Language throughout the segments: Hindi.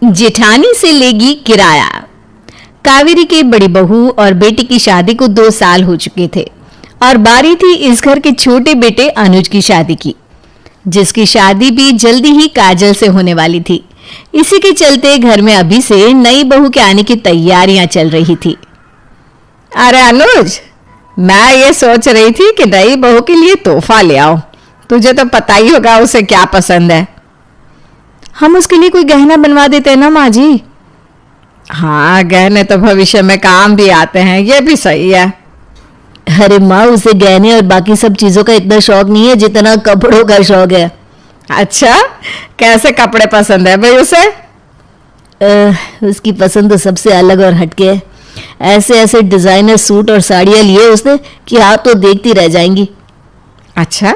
जेठानी से लेगी किराया। कावेरी के बड़ी बहू और बेटी की शादी को 2 साल हो चुके थे और बारी थी इस घर के छोटे बेटे अनुज की शादी की, जिसकी शादी भी जल्दी ही काजल से होने वाली थी। इसी के चलते घर में अभी से नई बहू के आने की तैयारियां चल रही थी। अरे अनुज, मैं ये सोच रही थी कि नई बहू के लिए तोहफा ले आओ। तुझे तो पता ही होगा उसे क्या पसंद है। हम उसके लिए कोई गहना बनवा देते हैं ना माँ जी। हाँ, गहने तो भविष्य में काम भी आते हैं, ये भी सही है। अरे माँ, उसे गहने और बाकी सब चीजों का इतना शौक नहीं है जितना कपड़ों का शौक है। अच्छा, कैसे कपड़े पसंद है भाई उसे? उसकी पसंद तो सबसे अलग और हटके है। ऐसे ऐसे डिजाइनर सूट और साड़ियां लिए उसने कि आप तो देखती रह जाएंगी। अच्छा,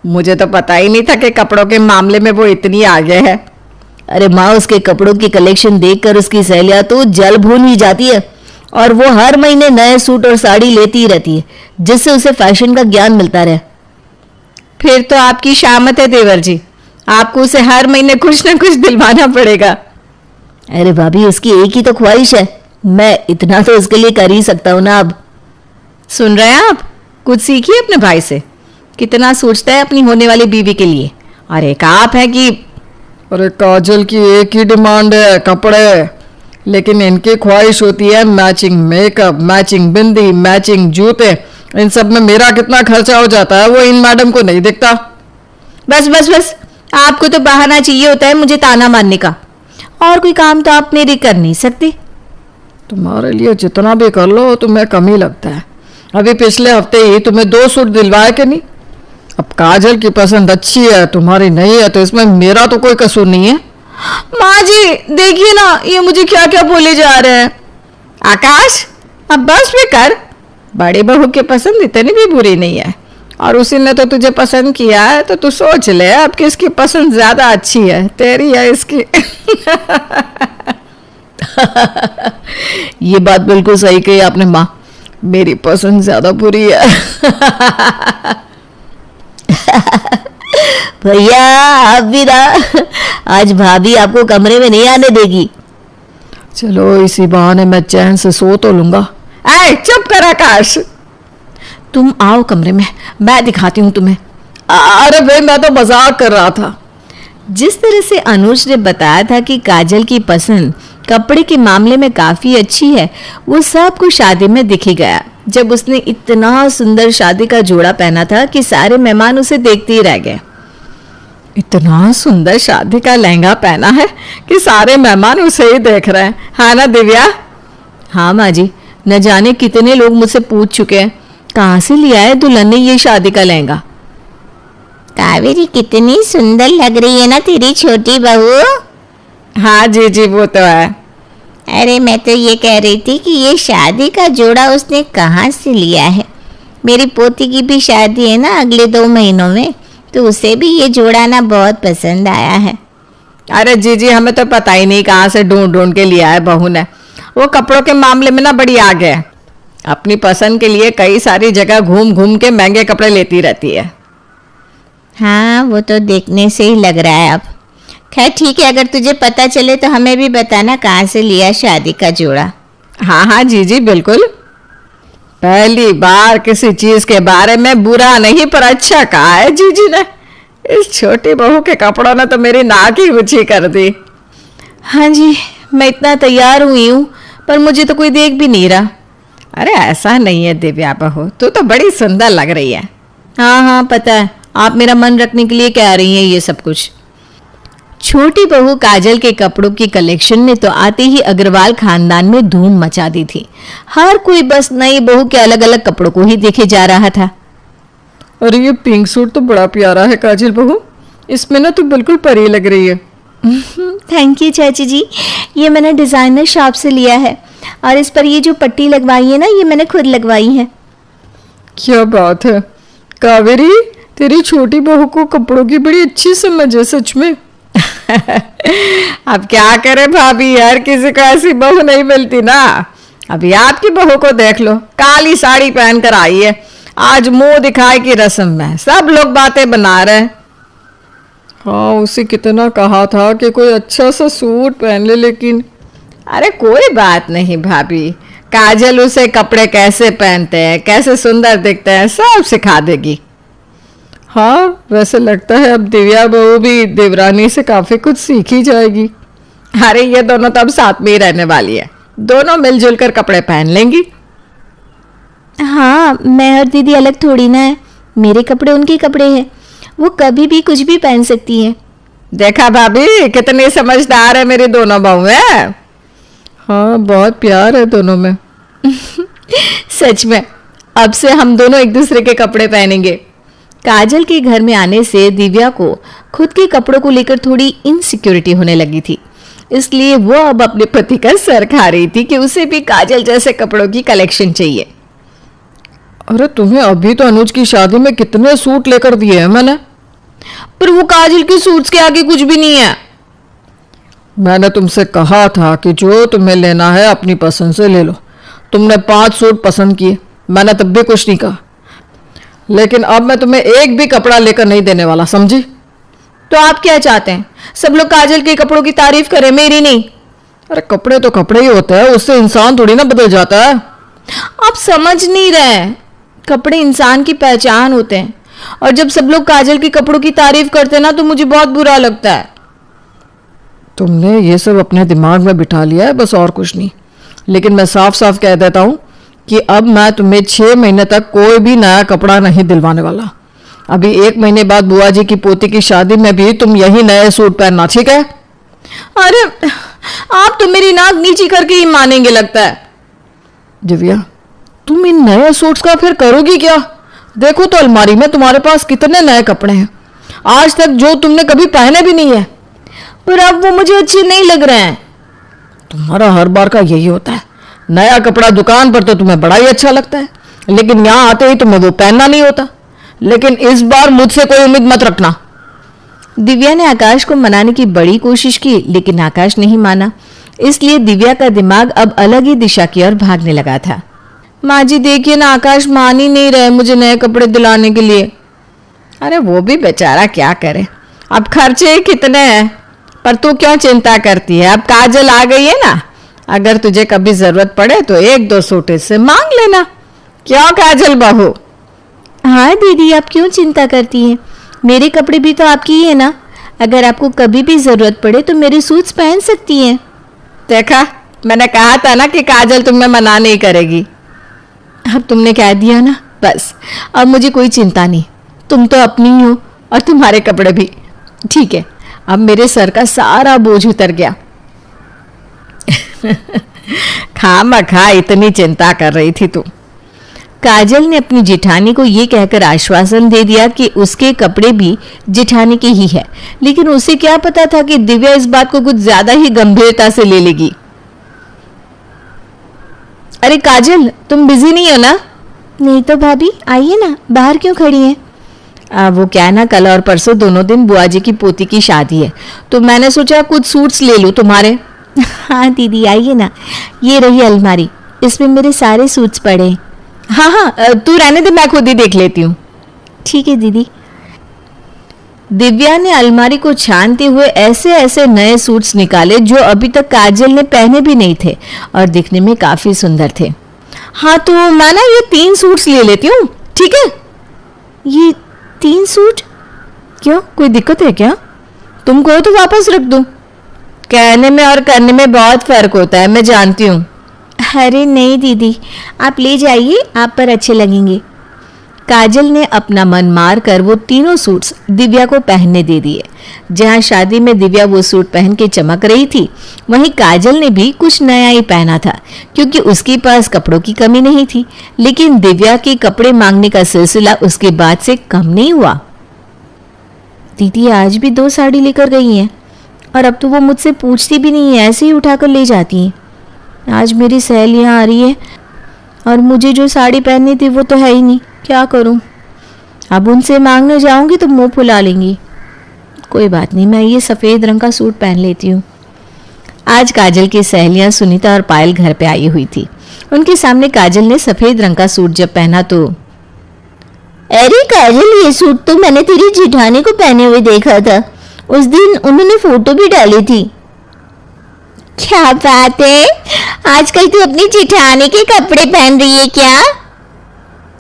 मुझे तो पता ही नहीं था कि कपड़ों के मामले में वो इतनी आगे है। अरे माँ, उसके कपड़ों की कलेक्शन देखकर उसकी सहेलियां तो जल भून ही जाती है और वो हर महीने नए सूट और साड़ी लेती ही रहती है, जिससे उसे फैशन का ज्ञान मिलता रहे। फिर तो आपकी शामत है देवर जी, आपको उसे हर महीने कुछ न कुछ दिलवाना पड़ेगा। अरे भाभी, उसकी एक ही तो ख्वाहिश है, मैं इतना तो उसके लिए कर ही सकता हूँ ना। अब सुन रहे हैं आप? कुछ सीखिए अपने भाई से, कितना सोचता है अपनी होने वाली बीवी के लिए। और एक आप है कि अरे काजल की एक ही डिमांड है, कपड़े। लेकिन इनकी ख्वाहिश होती है मैचिंग मेकअप, मैचिंग बिंदी, मैचिंग जूते। इन सब में मेरा कितना खर्चा हो जाता है वो इन मैडम को नहीं दिखता। बस बस बस, आपको तो बहाना चाहिए होता है मुझे ताना मारने का, और कोई काम तो आप मेरी कर नहीं सकती। तुम्हारे लिए जितना भी कर लो तुम्हें कम ही लगता है। अभी पिछले हफ्ते ही तुम्हें 2 सूट दिलवाए कि नहीं? अब काजल की पसंद अच्छी है, तुम्हारी नहीं है, तो इसमें मेरा तो कोई कसूर नहीं है। माँ जी देखिए ना, ये मुझे क्या क्या बोले जा रहे हैं। आकाश, अब बस भी कर। बड़ी बहू की पसंद इतनी भी बुरी नहीं है, और उसी ने तो तुझे पसंद किया है, तो तू सोच ले अब किसकी पसंद ज्यादा अच्छी है, तेरी या इसकी। ये बात बिल्कुल सही कही आपने माँ, मेरी पसंद ज्यादा बुरी है। भैया आप भी ना, आज भाभी आपको कमरे में नहीं आने देगी। चलो इसी बहाने मैं चैन से सो तो लूंगा। ऐ चुप कर आकाश, तुम आओ कमरे में, मैं दिखाती हूँ तुम्हें। अरे भाई, मैं तो मजाक कर रहा था। जिस तरह से अनुज ने बताया था कि काजल की पसंद कपड़े के मामले में काफी अच्छी है, वो सब कुछ शादी में दिख ही गया जब उसने इतना सुंदर शादी का जोड़ा पहना था कि सारे मेहमान उसे देखते ही रह गए। इतना सुंदर शादी का लहंगा पहना है कि सारे मेहमान उसे ही देख रहे हैं, हाँ ना दिव्या? हाँ माँ जी, न जाने कितने लोग मुझसे पूछ चुके हैं कहाँ से लिया है दुल्हन ने ये शादी का लहंगा। कावेरी, कितनी सुंदर लग रही है ना तेरी छोटी बहू। हाँ जी जी, वो तो है। अरे मैं तो ये कह रही थी कि ये शादी का जोड़ा उसने कहाँ से लिया है। मेरी पोती की भी शादी है ना अगले 2 महीनों में, तो उसे भी ये जोड़ा ना बहुत पसंद आया है। अरे जी जी, हमें तो पता ही नहीं कहाँ से ढूंढ ढूंढ के लिया है बहू ने। वो कपड़ों के मामले में ना बड़ी आगे है, अपनी पसंद के लिए कई सारी जगह घूम घूम के महंगे कपड़े लेती रहती है। हाँ, वो तो देखने से ही लग रहा है। अब खैर ठीक है, अगर तुझे पता चले तो हमें भी बताना कहाँ से लिया शादी का जोड़ा। हाँ हाँ जी जी बिल्कुल। पहली बार किसी चीज के बारे में बुरा नहीं पर अच्छा कहा है जी जी ने। इस छोटी बहू के कपड़ों ने तो मेरी नाक ही ऊंची कर दी। हाँ जी, मैं इतना तैयार हुई हूँ पर मुझे तो कोई देख भी नहीं रहा। अरे ऐसा नहीं है दिव्या बहू, तू तो बड़ी सुंदर लग रही है। हाँ हाँ पता है, आप मेरा मन रखने के लिए कह रही हैं ये सब कुछ। छोटी बहू काजल के कपड़ों की कलेक्शन ने तो आते ही अग्रवाल खानदान में धूम मचा दी थी। हर कोई बस नई बहू के अलग अलग कपड़ों को ही देखे जा रहा था। अरे ये पिंक सूट तो बड़ा प्यारा है काजल बहू, इसमें ना तू बिल्कुल परी लग रही है। थैंक यू चाची जी, ये मैंने डिजाइनर शॉप से लिया है और इस पर ये जो पट्टी लगवाई है ना, ये मैंने खुद लगवाई है। क्या बात है कावेरी, तेरी छोटी बहू को कपड़ों की बड़ी अच्छी समझ है सच में। अब क्या करे भाभी, हर किसी को ऐसी बहू नहीं मिलती ना। अभी आपकी बहू को देख लो, काली साड़ी पहन कर आई है, आज मुंह दिखाए की रस्म में सब लोग बातें बना रहे हैं। हाँ, उसे कितना कहा था कि कोई अच्छा सा सूट पहन ले, लेकिन अरे कोई बात नहीं भाभी, काजल उसे कपड़े कैसे पहनते हैं, कैसे सुंदर दिखते हैं, सब सिखा देगी। हाँ, वैसे लगता है अब दिव्या बहू भी देवरानी से काफी कुछ सीखी जाएगी। अरे ये दोनों तो अब साथ में ही रहने वाली है, दोनों मिलजुल कर कपड़े पहन लेंगी। हाँ, मैं और दीदी अलग थोड़ी ना है, मेरे कपड़े उनके कपड़े हैं, वो कभी भी कुछ भी पहन सकती हैं। देखा भाभी, कितनी समझदार है मेरी दोनों बहुएं। हाँ, बहुत प्यार है दोनों में। सच में अब से हम दोनों एक दूसरे के कपड़े पहनेंगे। काजल के घर में आने से दिव्या को खुद के कपड़ों को लेकर थोड़ी इनसिक्योरिटी होने लगी थी, इसलिए वो अब अपने पति का सर खा रही थी कि उसे भी काजल जैसे कपड़ों की कलेक्शन चाहिए। अरे तुम्हें अभी तो अनुज की शादी में कितने सूट लेकर दिए हैं मैंने। पर वो काजल के सूट्स के आगे कुछ भी नहीं है। मैंने तुमसे कहा था कि जो तुम्हें लेना है अपनी पसंद से ले लो। तुमने 5 सूट पसंद किए, मैंने तब भी कुछ नहीं कहा, लेकिन अब मैं तुम्हें एक भी कपड़ा लेकर नहीं देने वाला, समझी? तो आप क्या चाहते हैं, सब लोग काजल के कपड़ों की तारीफ करें, मेरी नहीं? अरे कपड़े तो कपड़े ही होते हैं, उससे इंसान थोड़ी ना बदल जाता है। आप समझ नहीं रहे, कपड़े इंसान की पहचान होते हैं, और जब सब लोग काजल के कपड़ों की तारीफ करते हैं ना तो मुझे बहुत बुरा लगता है। तुमने ये सब अपने दिमाग में बिठा लिया है, बस और कुछ नहीं। लेकिन मैं साफ साफ कह देता हूँ कि अब मैं तुम्हें 6 महीने तक कोई भी नया कपड़ा नहीं दिलवाने वाला। अभी 1 महीने बाद बुआ जी की पोती की शादी में भी तुम यही नए सूट पहनना, ठीक है? अरे आप तो मेरी नाक नीची करके ही मानेंगे लगता है। दिव्या, तुम इन नए सूट्स का फिर करोगी क्या? देखो तो अलमारी में तुम्हारे पास कितने नए कपड़े हैं, आज तक जो तुमने कभी पहने भी नहीं है। पर अब वो मुझे अच्छे नहीं लग रहे हैं। तुम्हारा हर बार का यही होता है, नया कपड़ा दुकान पर तो तुम्हें बड़ा ही अच्छा लगता है, लेकिन यहाँ आते ही तुम्हें वो पहनना नहीं होता। लेकिन इस बार मुझसे कोई उम्मीद मत रखना। दिव्या ने आकाश को मनाने की बड़ी कोशिश की, लेकिन आकाश नहीं माना, इसलिए दिव्या का दिमाग अब अलग ही दिशा की ओर भागने लगा था। माँ जी देखिए ना, आकाश मान ही नहीं रहे मुझे नए कपड़े दिलाने के लिए। अरे वो भी बेचारा क्या करे, अब खर्चे ही कितने हैं। पर तू क्यों चिंता करती है, अब काजल आ गई है ना, अगर तुझे कभी जरूरत पड़े तो 1-2 सूट इससे मांग लेना। क्यों काजल बहू? हाँ दीदी, आप क्यों चिंता करती हैं, मेरे कपड़े भी तो आपकी ही है ना, अगर आपको कभी भी ज़रूरत पड़े तो मेरे सूट्स पहन सकती हैं। देखा, मैंने कहा था ना कि काजल तुम्हें मना नहीं करेगी। अब तुमने कह दिया ना, बस अब मुझे कोई चिंता नहीं, तुम तो अपनी ही हो और तुम्हारे कपड़े भी। ठीक है, अब मेरे सर का सारा बोझ उतर गया। खामखा इतनी चिंता कर रही थी तू। काजल ने अपनी जेठानी को ये कहकर आश्वासन दे दिया कि उसके कपड़े भी जेठानी के ही है, लेकिन उसे क्या पता था कि दिव्या इस बात को कुछ ज्यादा ही गंभीरता से ले लेगी। अरे काजल, तुम बिजी नहीं हो ना? नहीं तो भाभी, आइए ना, बाहर क्यों खड़ी हैं? वो क्या है ना, कल और परसों दोनों दिन बुआ जी की पोती की शादी है, तो मैंने सोचा कुछ सूट्स ले लूं तुम्हारे। हाँ दीदी, आइए ना, ये रही अलमारी, इसमें मेरे सारे सूट्स पड़े हैं। हाँ हाँ, तू रहने दे, मैं खुद ही देख लेती हूँ। ठीक है दीदी। दिव्या ने अलमारी को छानते हुए ऐसे ऐसे नए सूट्स निकाले जो अभी तक काजल ने पहने भी नहीं थे और दिखने में काफी सुंदर थे। हाँ तो मैं ना ये 3 सूट्स ले लेती हूँ, ठीक है? ये 3 सूट? क्यों, कोई दिक्कत है क्या? तुम कहो तो वापस रख दूं। कहने में और करने में बहुत फर्क होता है, मैं जानती हूँ। अरे नहीं दीदी, आप ले जाइए, आप पर अच्छे लगेंगे। काजल ने अपना मन मार कर वो तीनों सूट्स दिव्या को पहनने दे दिए। जहाँ शादी में दिव्या वो सूट पहन के चमक रही थी, वहीं काजल ने भी कुछ नया ही पहना था, क्योंकि उसके पास कपड़ों की कमी नहीं थी। लेकिन दिव्या के कपड़े मांगने का सिलसिला उसके बाद से कम नहीं हुआ। दीदी आज भी 2 साड़ी लेकर गई हैं, और अब तो वो मुझसे पूछती भी नहीं है, ऐसे ही उठाकर ले जाती हैं। आज मेरी सहेलियाँ आ रही है और मुझे जो साड़ी पहननी थी वो तो है ही नहीं, क्या करूं? अब उनसे मांगने जाऊंगी तो मुंह फुला लेंगी। कोई बात नहीं, मैं ये सफ़ेद रंग का सूट पहन लेती हूँ। आज काजल की सहेलियां सुनीता और पायल घर पे आई हुई थी। उनके सामने काजल ने सफ़ेद रंग का सूट जब पहना तो, अरे काजल, ये सूट तो मैंने तेरी जेठानी को पहने हुए देखा था, उस दिन उन्होंने फोटो भी डाली थी। क्या बात है, आजकल तू अपनी जेठानी के कपड़े पहन रही है क्या?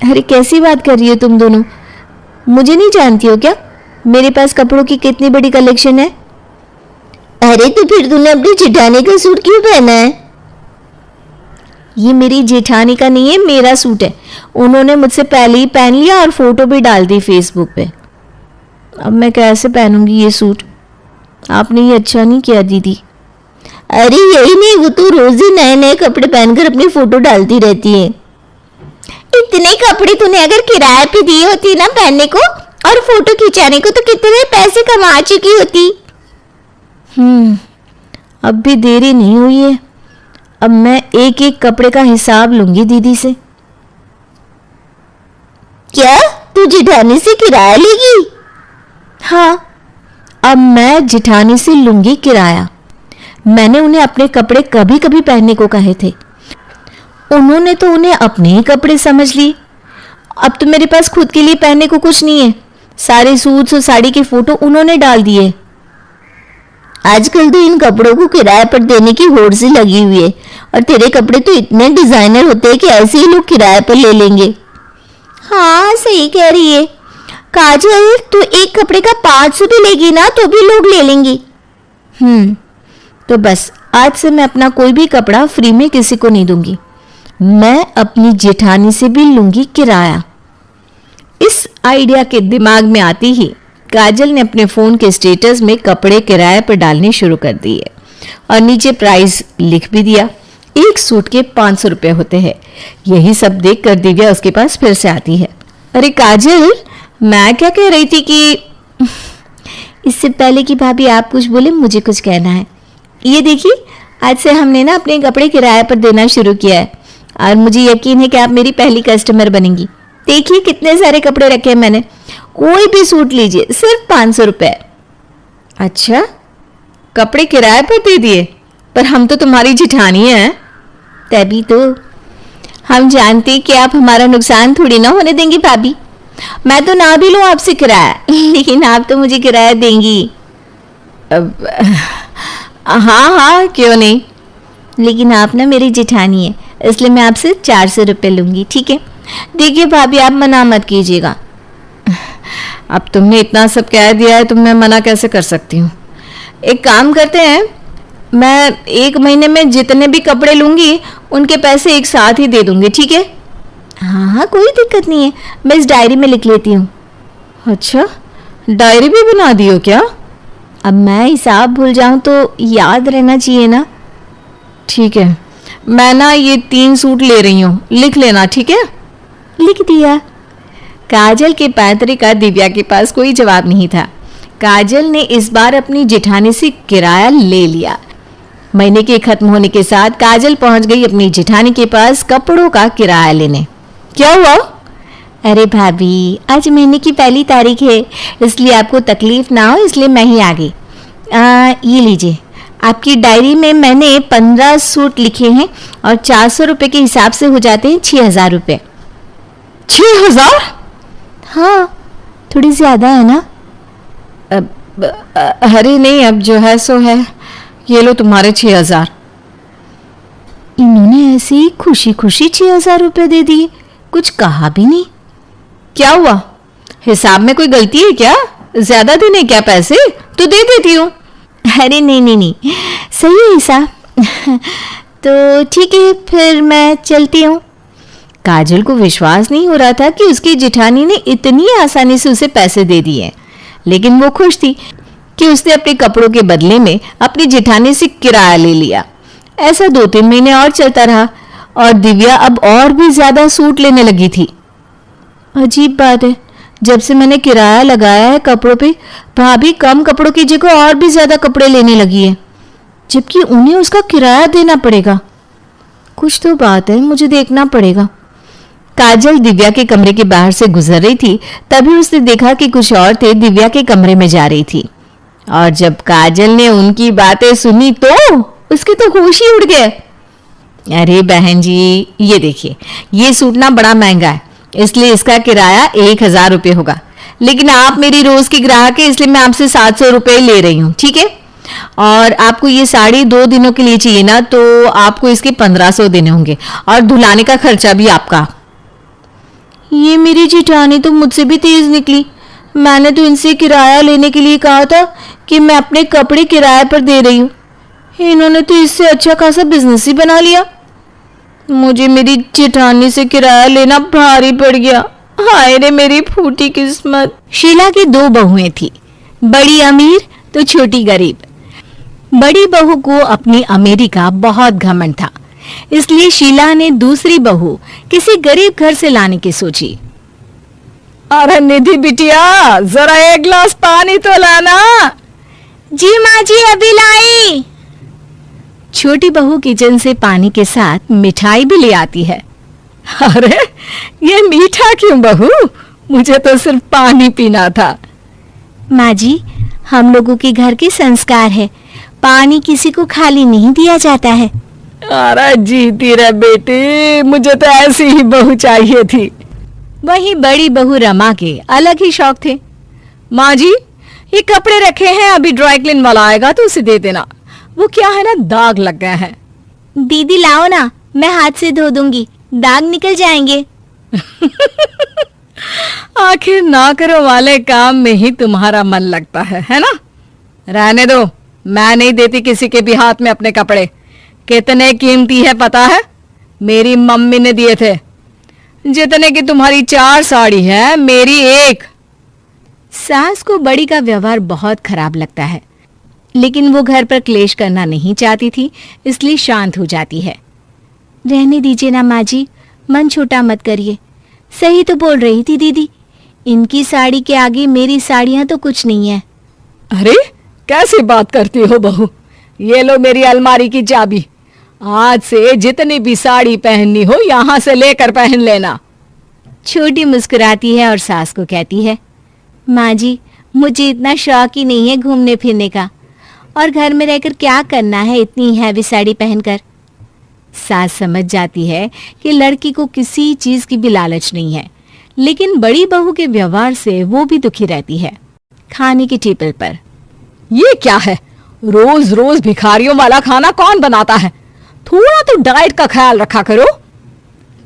अरे कैसी बात कर रही हो तुम दोनों, मुझे नहीं जानती हो क्या? मेरे पास कपड़ों की कितनी बड़ी कलेक्शन है। अरे तो फिर तूने अपनी जेठानी का सूट क्यों पहना है? ये मेरी जेठानी का नहीं है, मेरा सूट है। उन्होंने मुझसे पहले ही पहन लिया और फोटो भी डाल दी फेसबुक पे। अब मैं कैसे पहनूंगी ये सूट? आपने ये अच्छा नहीं किया दीदी। अरे यही नहीं, वो तो रोज ही नए नए कपड़े पहनकर अपनी फोटो डालती रहती है। इतने कपड़े तूने अगर किराए पे दिए होती ना पहनने को और फोटो खिंचाने को, तो कितने पैसे कमा चुकी होती। अब भी देरी नहीं हुई है। अब मैं एक एक कपड़े का हिसाब लूंगी दीदी से। क्या तू जेठानी से किराया लेगी? हाँ, अब मैं जेठानी से लूंगी किराया। मैंने उन्हें अपने कपड़े कभी कभी पहनने को कहे थे, उन्होंने तो उन्हें अपने ही कपड़े समझ लिए। अब तो मेरे पास खुद के लिए पहनने को कुछ नहीं है। सारे सूट्स और साड़ी के फोटो उन्होंने डाल दिए। आजकल तो इन कपड़ों को किराए पर देने की होड़ सी लगी हुई है, और तेरे कपड़े तो इतने डिजाइनर होते हैं कि ऐसे ही लोग किराए पर ले लेंगे। हाँ सही कह रही है काजल, तो एक कपड़े का 500 भी लेगी ना तो भी लोग ले लेंगे। तो बस आज से मैं अपना कोई भी कपड़ा फ्री में किसी को नहीं दूंगी। मैं अपनी जेठानी से भी लूंगी किराया। इस आइडिया के दिमाग में आती ही काजल ने अपने फोन के स्टेटस में कपड़े किराए पर डालने शुरू कर दिए और नीचे प्राइस लिख भी दिया। एक सूट के 500 रुपए होते हैं। यही सब देखकर दिव्या उसके पास फिर से आती है। अरे काजल, मैं क्या कह रही थी कि इससे पहले कि भाभी आप कुछ बोले, मुझे कुछ कहना है। ये देखिए, आज से हमने ना अपने कपड़े किराए पर देना शुरू किया है और मुझे यकीन है कि आप मेरी पहली कस्टमर बनेंगी। देखिए कितने सारे कपड़े रखे हैं मैंने। कोई भी सूट लीजिए, सिर्फ 500 रुपए। अच्छा, कपड़े किराए पर दे दिए? पर हम तो तुम्हारी जेठानी हैं। तभी तो हम जानते हैं कि आप हमारा नुकसान थोड़ी ना होने देंगी भाभी। मैं तो ना भी लूं आपसे किराया, लेकिन आप तो मुझे किराया देंगी। हाँ, क्यों नहीं। लेकिन आप ना मेरी जेठानी है, इसलिए मैं आपसे 400 रुपये लूंगी, ठीक है? देखिए भाभी, आप मना मत कीजिएगा। अब तुमने इतना सब कह दिया है तो मैं मना कैसे कर सकती हूँ। एक काम करते हैं, मैं 1 महीने में जितने भी कपड़े लूंगी उनके पैसे एक साथ ही दे दूंगी, ठीक है? हाँ, कोई दिक्कत नहीं है, मैं इस डायरी में लिख लेती हूँ। अच्छा, डायरी भी बना दी हो क्या? अब मैं हिसाब भूल जाऊं तो याद रहना चाहिए ना। ठीक है, मैं ना ये 3 सूट ले रही हूँ, लिख लेना, ठीक है? लिख दिया। काजल के पैतरे का दिव्या के पास कोई जवाब नहीं था। काजल ने इस बार अपनी जेठानी से किराया ले लिया। महीने के खत्म होने के साथ काजल पहुंच गई अपनी जेठानी के पास कपड़ों का किराया लेने। क्या हुआ? अरे भाभी, आज महीने की पहली तारीख है, इसलिए आपको तकलीफ ना हो इसलिए मैं ही आ गई। ये लीजिए, आपकी डायरी में मैंने 15 सूट लिखे हैं और 400 रुपये के हिसाब से हो जाते हैं 6000 रुपये। 6000? हाँ, थोड़ी ज़्यादा है ना? अरे नहीं, अब जो है सो है, ये लो तुम्हारे 6000। इन्होंने ऐसे ही खुशी खुशी 6000 रुपये दे दिए, कुछ कहा भी नहीं। क्या हुआ, हिसाब में कोई गलती है क्या? ज्यादा देने क्या पैसे? तो दे देती हूँ। अरे नहीं, सही है हिसाब। तो ठीक है, फिर मैं चलती हूँ। काजल को विश्वास नहीं हो रहा था कि उसकी जेठानी ने इतनी आसानी से उसे पैसे दे दिए, लेकिन वो खुश थी कि उसने अपने कपड़ों के बदले में अपनी जेठानी से किराया ले लिया। ऐसा 2-3 महीने और चलता रहा और दिव्या अब और भी ज्यादा सूट लेने लगी थी। अजीब बात है, जब से मैंने किराया लगाया है कपड़ों पे, भाभी कम कपड़ों की जगह और भी ज्यादा कपड़े लेने लगी है, जबकि उन्हें उसका किराया देना पड़ेगा। कुछ तो बात है, मुझे देखना पड़ेगा। काजल दिव्या के कमरे के बाहर से गुजर रही थी, तभी उसने देखा कि कुछ औरतें दिव्या के कमरे में जा रही थी, और जब काजल ने उनकी बातें सुनी तो उसके तो होश ही उड़ गए। अरे बहन जी, ये देखिए, ये सूट ना बड़ा महंगा है, इसलिए इसका किराया 1000 रुपये होगा, लेकिन आप मेरी रोज की ग्राहक है, इसलिए मैं आपसे 700 रुपये ले रही हूँ, ठीक है। और आपको ये साड़ी 2 दिनों के लिए चाहिए ना, तो आपको इसके 1500 देने होंगे और धुलाने का खर्चा भी आपका। ये मेरी जेठानी तो मुझसे भी तेज निकली। मैंने तो इनसे किराया लेने के लिए कहा था कि मैं अपने कपड़े किराए पर दे रही हूँ, इन्होंने तो इससे अच्छा खासा बिजनेस ही बना लिया। मुझे मेरी जेठानी से किराया लेना भारी पड़ गया। हाय रे मेरी फूटी किस्मत। शीला की 2 बहुएं थी, बड़ी अमीर तो छोटी गरीब। बड़ी बहू को अपनी अमीरी का बहुत घमंड था, इसलिए शीला ने दूसरी बहू किसी गरीब घर से लाने की सोची। अरे निधि बिटिया, जरा 1 गिलास पानी तो लाना। जी माँ जी, अभी लाई। छोटी बहू किचन से पानी के साथ मिठाई भी ले आती है। अरे ये मीठा क्यों बहू, मुझे तो सिर्फ पानी पीना था। माँ जी, हम लोगों के घर के संस्कार है, पानी किसी को खाली नहीं दिया जाता है। अरे जीती रहे बेटी, मुझे तो ऐसी ही बहू चाहिए थी। वही बड़ी बहू रमा के अलग ही शौक थे। माँ जी, ये कपड़े रखे हैं, अभी ड्राई क्लीन वाला आएगा तो उसे दे देना। वो क्या है ना, दाग लग गए हैं। दीदी लाओ ना, मैं हाथ से धो दूंगी, दाग निकल जाएंगे। आखिर ना करो वाले काम में ही तुम्हारा मन लगता है ना। रहने दो, मैं नहीं देती किसी के भी हाथ में अपने कपड़े। कितने कीमती है पता है, मेरी मम्मी ने दिए थे। जितने की तुम्हारी 4 साड़ी है, मेरी 1। सास को बड़ी का व्यवहार बहुत खराब लगता है, लेकिन वो घर पर क्लेश करना नहीं चाहती थी, इसलिए शांत हो जाती है। रहने दीजिए ना माँ जी, मन छोटा मत करिए। सही तो बोल रही थी दीदी, इनकी साड़ी के आगे मेरी साड़ियाँ तो कुछ नहीं है। अरे कैसी बात करती हो बहू, ये लो मेरी अलमारी की चाबी। आज से जितनी भी साड़ी पहननी हो यहाँ से लेकर पहन लेना। छोटी मुस्कुराती है और सास को कहती है, माँ जी, मुझे इतना शौक ही नहीं है घूमने फिरने का, और घर में रहकर क्या करना है इतनी हैवी साड़ी पहनकर। सास समझ जाती है कि लड़की को किसी चीज की भी लालच नहीं है, लेकिन बड़ी बहू के व्यवहार से वो भी दुखी रहती है। खाने की टेबल पर ये क्या है, रोज रोज भिखारियों वाला खाना कौन बनाता है? थोड़ा तो डाइट का ख्याल रखा करो।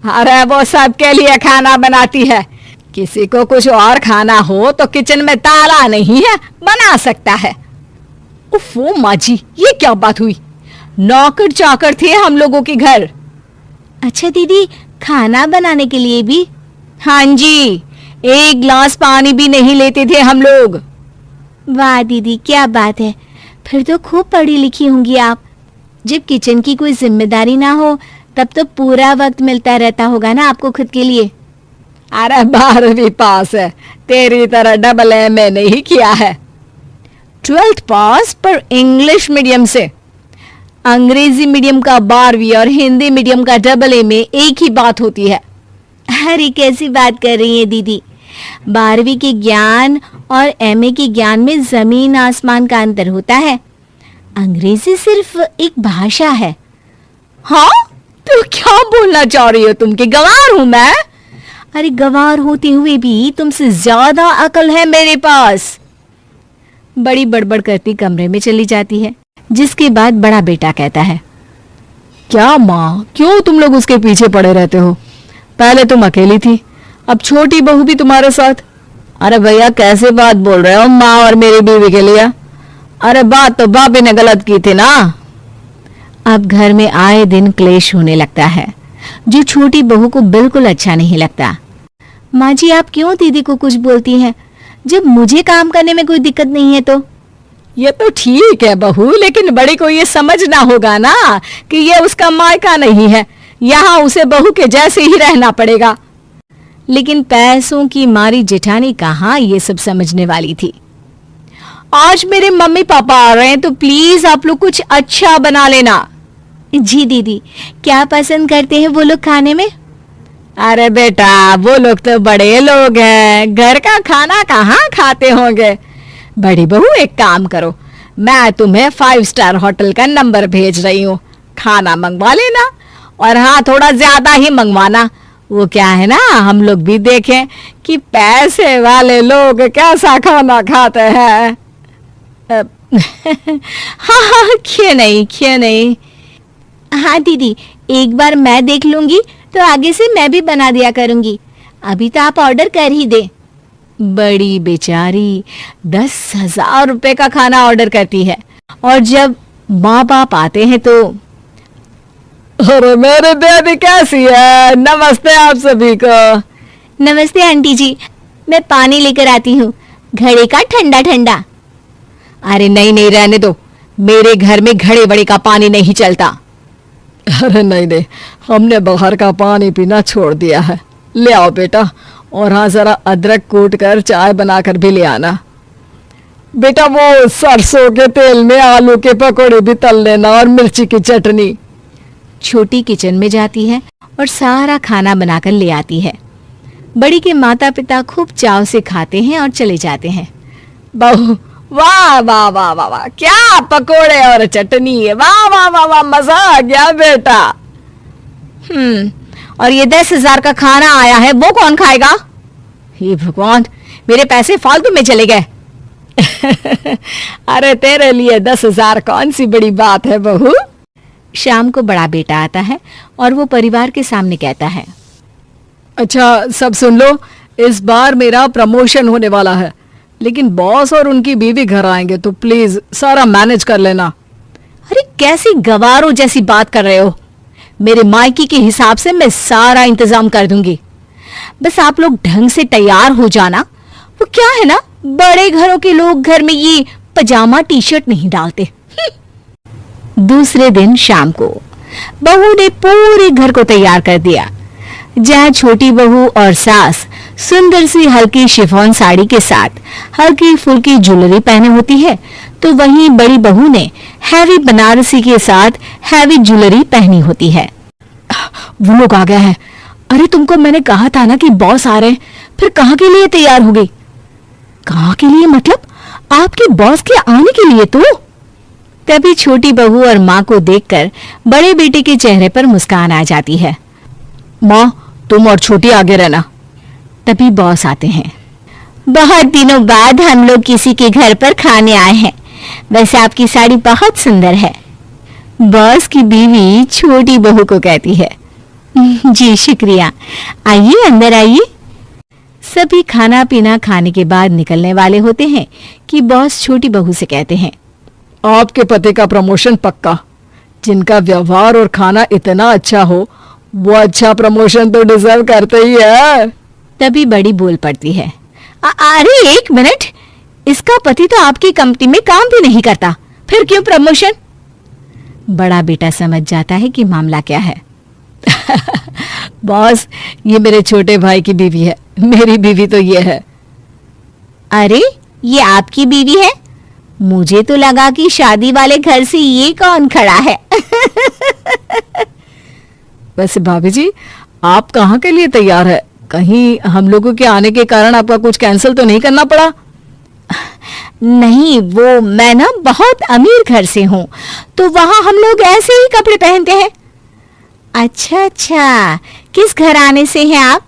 अरे वो सबके लिए खाना बनाती है, किसी को कुछ और खाना हो तो किचन में ताला नहीं है, बना सकता है। उफ़ो माँ जी, ये क्या बात हुई? नौकर चाकर थे हम लोगों के घर। अच्छा दीदी, खाना बनाने के लिए भी? हाँ जी, 1 गिलास पानी भी नहीं लेते थे हम लोग। वाह दीदी, क्या बात है, फिर तो खूब पढ़ी लिखी होंगी आप। जब किचन की कोई जिम्मेदारी ना हो तब तो पूरा वक्त मिलता रहता होगा ना आपको खुद के लिए। अरे 12वीं पास है, तेरी तरह डबल एमए नहीं किया है। 12th पास पर इंग्लिश मीडियम से। अंग्रेजी मीडियम का 12वीं और हिंदी मीडियम का डबल एमए एक ही बात होती है। अरे कैसी बात कर रही है दीदी, 12वीं के ज्ञान और एमए के ज्ञान में जमीन आसमान का अंतर होता है। अंग्रेजी सिर्फ एक भाषा है। हाँ, तो क्या बोलना चाह रही हो तुम कि गंवार हूं मैं? अरे गंवार होते हुए भी तुमसे ज्यादा अकल है मेरे पास। बड़ी बड़बड़ करती कमरे में चली जाती है, जिसके बाद बड़ा बेटा कहता है, क्या माँ, क्यों तुम लोग उसके पीछे पड़े रहते हो? पहले तुम अकेली थी, अब छोटी बहू भी तुम्हारे साथ। अरे भैया कैसे बात बोल रहे हो माँ और मेरी बीवी के लिए? अरे बात तो भाभी ने गलत की थी ना। अब घर में आए दिन क्लेश होने लगता है, जो छोटी बहू को बिल्कुल अच्छा नहीं लगता। माँ जी, आप क्यों दीदी को कुछ बोलती हैं, जब मुझे काम करने में कोई दिक्कत नहीं है तो? ये तो ठीक है बहू, लेकिन बड़ी को ये समझना होगा ना कि ये उसका मायका नहीं है, यहाँ उसे बहू के जैसे ही रहना पड़ेगा। लेकिन पैसों की मारी जेठानी कहाँ ये सब समझने वाली थी। आज मेरे मम्मी पापा आ रहे हैं तो प्लीज आप लोग कुछ अच्छा बना लेना। जी दीदी, क्या पसंद करते हैं वो लोग खाने में? अरे बेटा, वो लोग तो बड़े लोग हैं, घर का खाना कहाँ खाते होंगे। बड़ी बहू एक काम करो, मैं तुम्हें 5 स्टार होटल का नंबर भेज रही हूँ, खाना मंगवा लेना, और हाँ थोड़ा ज्यादा ही मंगवाना, वो क्या है ना, हम लोग भी देखें कि पैसे वाले लोग कैसा खाना खाते हैं। हाँ हाँ, क्यों नहीं क्यों नहीं। हाँ दीदी, एक बार मैं देख लूंगी तो आगे से मैं भी बना दिया करूंगी। अभी तो आप ऑर्डर कर ही दे। बड़ी बेचारी 10,000 रुपए का खाना ऑर्डर करती है, और जब माँ बाप आते हैं तो अरे मेरी बेबी कैसी है, नमस्ते आप सभी को। नमस्ते आंटी जी, मैं पानी लेकर आती हूँ, घड़े का ठंडा ठंडा। अरे नहीं नहीं, रहने दो, मेरे घर में घड़े बड़े का पानी नहीं चलता। अरे नहीं नहीं, हमने बाहर का पानी पीना छोड़ दिया है। ले आओ बेटा, और हाँ जरा अदरक कूट कर चाय बनाकर भी ले आना। बेटा वो सरसों के तेल में आलू के पकौड़े भी तल लेना, और मिर्ची की चटनी। छोटी किचन में जाती है और सारा खाना बनाकर ले आती है। बड़ी के माता पिता खूब चाव से खाते हैं और चले जाते हैं। बहू, वाह वाह वाह वाह वाह, क्या पकोड़े और चटनी है, वाह वाह वाह वाह, मजा आ गया बेटा। और ये 10,000 का खाना आया है, वो कौन खाएगा? हे भगवान, मेरे पैसे फालतू में चले गए। अरे तेरे लिए 10,000 कौन सी बड़ी बात है बहू। शाम को बड़ा बेटा आता है और वो परिवार के सामने कहता है, अच्छा सब सुन लो, इस बार मेरा प्रमोशन होने वाला है, लेकिन बॉस और उनकी बीवी घर आएंगे, तो प्लीज सारा मैनेज कर लेना। अरे कैसी गवारों जैसी बात कर रहे हो? मेरे मायके के हिसाब से मैं सारा इंतजाम कर दूंगी, बस आप लोग ढंग से तैयार हो जाना। वो क्या है ना, बड़े घरों के लोग घर में ये पजामा टी शर्ट नहीं डालते। दूसरे दिन शाम को बहू ने पूरे घर को तैयार कर दिया। जहाँ छोटी बहू और सास सुंदर सी हल्की शिफॉन साड़ी के साथ हल्की फुल्की ज्वेलरी पहने होती है, तो वहीं बड़ी बहू ने हैवी बनारसी के साथ हैवी ज्वेलरी पहनी होती है। वो लोग आ गए हैं। अरे तुमको मैंने कहा था ना कि बॉस आ रहे हैं, फिर कहाँ के लिए तैयार हो गई? कहाँ के लिए मतलब? आपके बॉस के आने के लिए तो। तभी छोटी बहू और माँ को देखकर बड़े बेटे के चेहरे पर मुस्कान आ जाती है। माँ, तुम और छोटी आगे रहना। तभी बॉस आते हैं। बहुत दिनों बाद हम लोग किसी के घर पर खाने आए हैं, वैसे आपकी साड़ी बहुत सुंदर है। बॉस की बीवी छोटी बहू को कहती है। जी शुक्रिया, आइए अंदर आइए। सभी खाना पीना खाने के बाद निकलने वाले होते हैं कि बॉस छोटी बहू से कहते हैं, आपके पति का प्रमोशन पक्का। जिनका व्यवहार और खाना इतना अच्छा हो, वो अच्छा प्रमोशन तो डिजर्व करते ही है। तभी बड़ी बोल पड़ती है, अरे एक मिनट, इसका पति तो आपकी कंपनी में काम भी नहीं करता, फिर क्यों प्रमोशन? बड़ा बेटा समझ जाता है कि मामला क्या है। बॉस, ये मेरे छोटे भाई की बीवी है, मेरी बीवी तो ये है। अरे ये आपकी बीवी है? मुझे तो लगा कि शादी वाले घर से ये कौन खड़ा है। वैसे भाभी जी, आप कहाँ के लिए तैयार है? कहीं हम लोगों के आने के कारण आपका कुछ कैंसिल तो नहीं करना पड़ा? नहीं, वो मैं ना बहुत अमीर घर से हूँ, तो वहां हम लोग ऐसे ही कपड़े पहनते हैं। अच्छा अच्छा, किस घराने से हैं आप?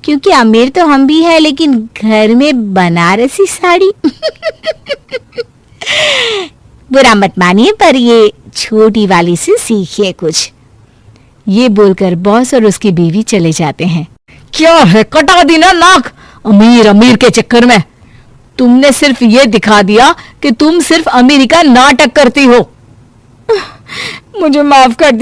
क्योंकि अमीर तो हम भी है, लेकिन घर में बनारसी साड़ी। बुरा मत मानिए, पर ये छोटी वाली से सीखिए कुछ। ये बोलकर बॉस और उसकी बीवी चले जाते हैं। क्या है, कटा दी ना नाक। अमीर अमीर के चक्कर में तुमने सिर्फ ये दिखा दिया कि तुम सिर्फ अमीरी का नाटक करती हो। मुझे माफ कर दी।